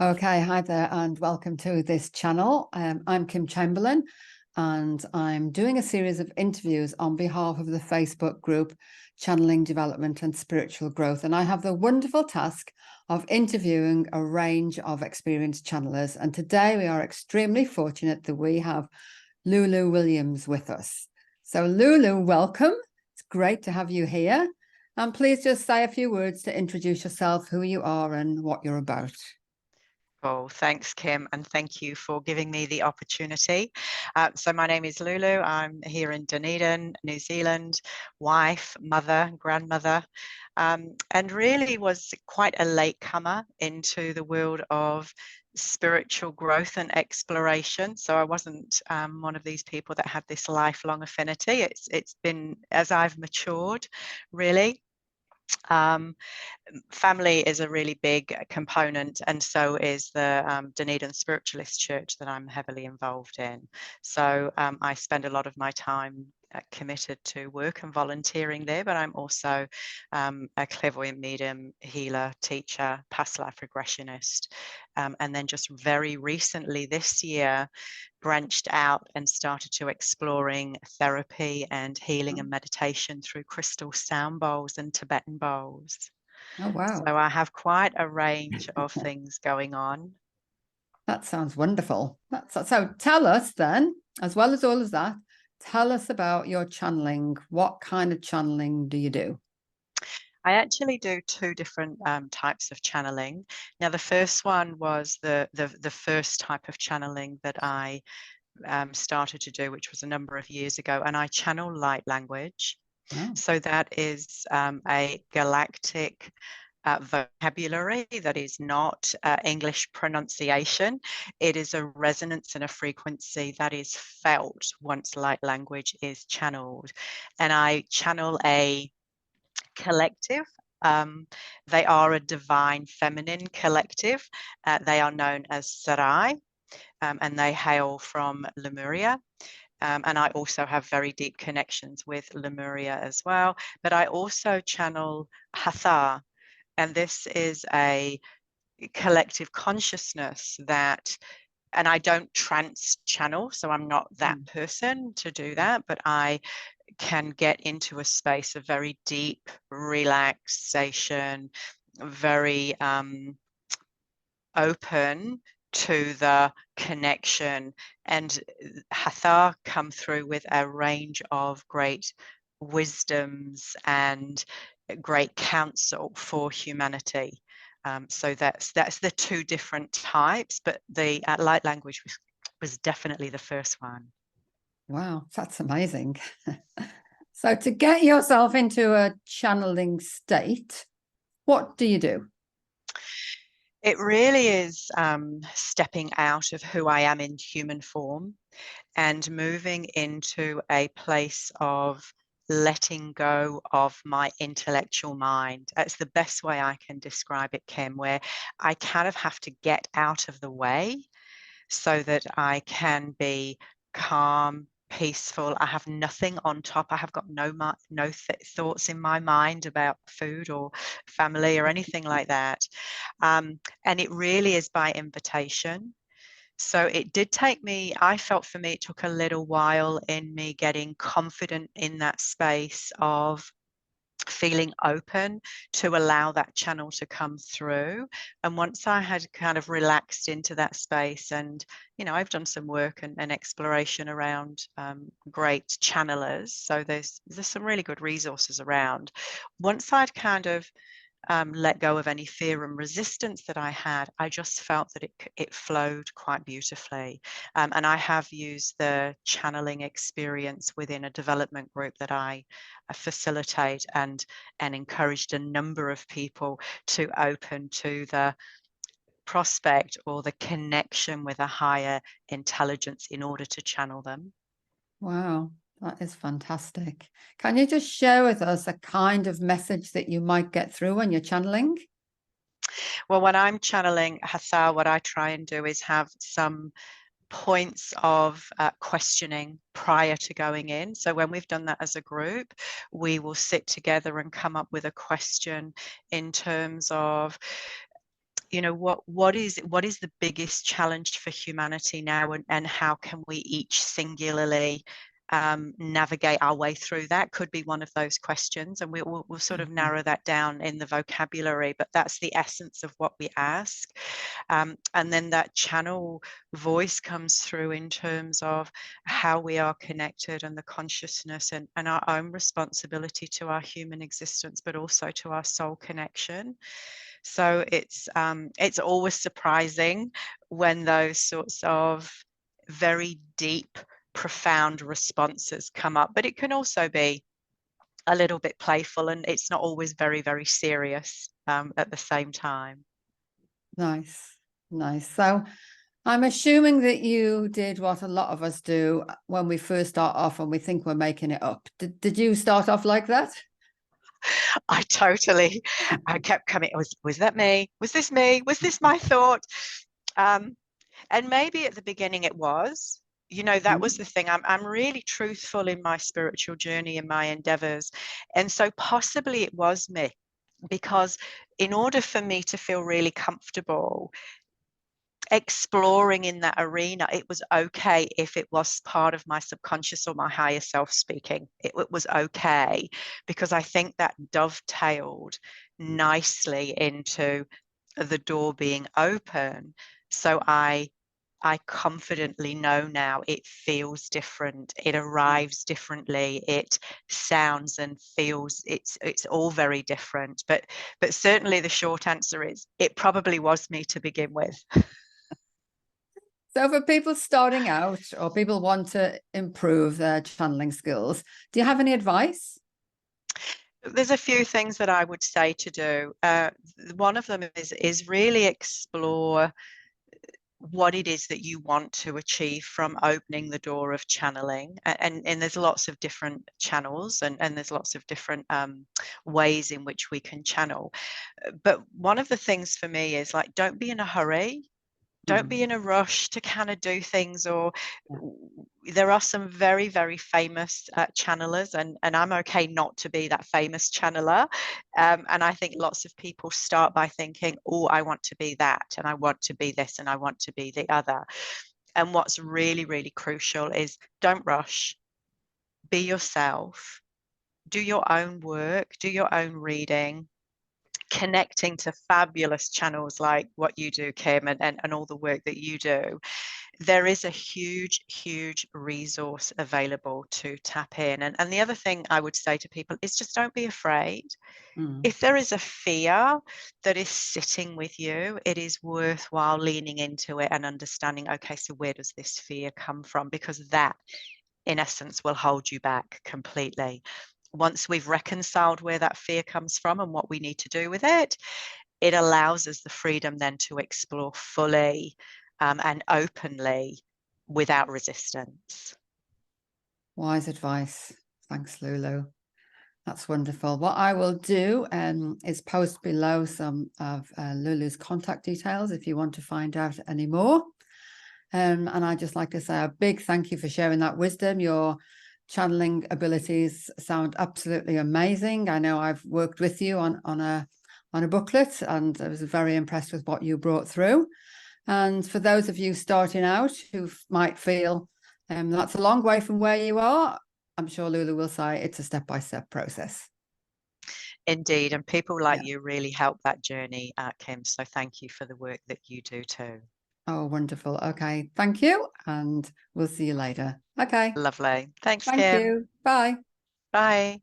Okay, hi there, and welcome to this channel. I'm Kim Chamberlain, and I'm doing a series of interviews on behalf of the Facebook group Channeling Development and Spiritual Growth. And I have the wonderful task of interviewing a range of experienced channelers. And today we are extremely fortunate that we have Lulu Williams with us. So, Lulu, welcome. It's great to have you here. And please just say a few words to introduce yourself, who you are, and what you're about. Oh, thanks, Kim, and thank you for giving me the opportunity. So my name is Lulu. I'm here in Dunedin, New Zealand, wife, mother, grandmother, and really was quite a latecomer into the world of spiritual growth and exploration. So I wasn't one of these people that had this lifelong affinity. It's been as I've matured, really. Um, Family is a really big component, and so is the Dunedin Spiritualist Church that I'm heavily involved in. So I spend a lot of my time committed to work and volunteering there, but I'm also a clairvoyant medium, healer, teacher, past life regressionist. And then just very recently this year, branched out and started to exploring therapy and healing and meditation through crystal sound bowls and Tibetan bowls. Oh, wow. So I have quite a range of things going on. That sounds wonderful. So tell us then, as well as all of that, tell us about your channeling. What kind of channeling do you do? I actually do two different types of channeling. Now, the first one was the first type of channeling that I started to do, which was a number of years ago, and I channel light language. Oh, So that is a galactic vocabulary that is not English pronunciation. It is a resonance and a frequency that is felt once light language is channeled. And I channel a collective. Um, they are a divine feminine collective. They are known as Sarai, and they hail from Lemuria. And I also have very deep connections with Lemuria as well. But I also channel Hathar, and this is a collective consciousness that, and I don't trance channel, so I'm not that person to do that, but I can get into a space of very deep relaxation, very open to the connection. And Hathar come through with a range of great wisdoms and great counsel for humanity. So that's the two different types, but the light language was definitely the first one. wow. That's amazing. So to get yourself into a channeling state, what do you do? It really is stepping out of who I am in human form and moving into a place of letting go of my intellectual mind. That's the best way I can describe it, Kim, where I kind of have to get out of the way so that I can be calm, peaceful. I have nothing on top. I have got no thoughts in my mind about food or family or anything like that. And it really is by invitation. So it did take me, I felt for me, it took a little while in me getting confident in that space of feeling open to allow that channel to come through. And once I had kind of relaxed into that space, and I've done some work and exploration around great channelers, so there's some really good resources around. Once I'd kind of let go of any fear and resistance that I had, I just felt that it flowed quite beautifully. And I have used the channeling experience within a development group that I facilitate and encouraged a number of people to open to the prospect or the connection with a higher intelligence in order to channel them. Wow, that is fantastic. Can you just share with us a kind of message that you might get through when you're channeling? Well, when I'm channeling Hathar, what I try and do is have some points of questioning prior to going in. So when we've done that as a group, we will sit together and come up with a question in terms of, you know, what is the biggest challenge for humanity now, and how can we each singularly navigate our way through that? Could be one of those questions, and we'll sort of narrow that down in the vocabulary, but that's the essence of what we ask. And then that channel voice comes through in terms of how we are connected, and the consciousness, and our own responsibility to our human existence, but also to our soul connection. So it's always surprising when those sorts of very deep, profound responses come up, but it can also be a little bit playful, and it's not always very, very serious at the same time. Nice, nice. So I'm assuming that you did what a lot of us do when we first start off and we think we're making it up. Did you start off like that? I kept coming, was that me? Was this me? Was this my thought? And maybe at the beginning it was, you know, that was the thing. I'm really truthful in my spiritual journey and my endeavors. And so possibly it was me, because in order for me to feel really comfortable exploring in that arena, it was okay if it was part of my subconscious or my higher self speaking. It was okay, because I think that dovetailed nicely into the door being open. So I confidently know now it feels different, it arrives differently, it sounds and feels, it's all very different. But certainly the short answer is it probably was me to begin with. So for people starting out, or people want to improve their channeling skills, do you have any advice? There's a few things that I would say to do. One of them is really explore what it is that you want to achieve from opening the door of channeling. And there's lots of different channels, and there's lots of different ways in which we can channel. But one of the things for me is, like, don't be in a hurry. Don't be in a rush to kind of do things. Or there are some very, very famous channelers, and I'm okay not to be that famous channeler. And I think lots of people start by thinking, oh, I want to be that, and I want to be this, and I want to be the other. And what's really, really crucial is don't rush. Be yourself. Do your own work. Do your own reading. Connecting to fabulous channels like what you do, Kim, and all the work that you do. There is a huge, huge resource available to tap in. And the other thing I would say to people is just don't be afraid. If there is a fear that is sitting with you, it is worthwhile leaning into it and understanding, okay, so where does this fear come from? Because that, in essence, will hold you back completely. Once we've reconciled where that fear comes from and what we need to do with it, it allows us the freedom then to explore fully and openly without resistance. Wise advice. Thanks, Lulu. That's wonderful. What I will do is post below some of Lulu's contact details if you want to find out any more. And I'd just like to say a big thank you for sharing that wisdom. Your channeling abilities sound absolutely amazing. I know I've worked with you on a booklet, and I was very impressed with what you brought through. And for those of you starting out who might feel that's a long way from where you are, I'm sure Lulu will say it's a step-by-step process. Indeed, and people like you really help that journey, Kim. So thank you for the work that you do too. Oh, wonderful. Okay, thank you, and we'll see you later. Okay. Lovely. Thanks, Thank Kim. you. Bye. Bye.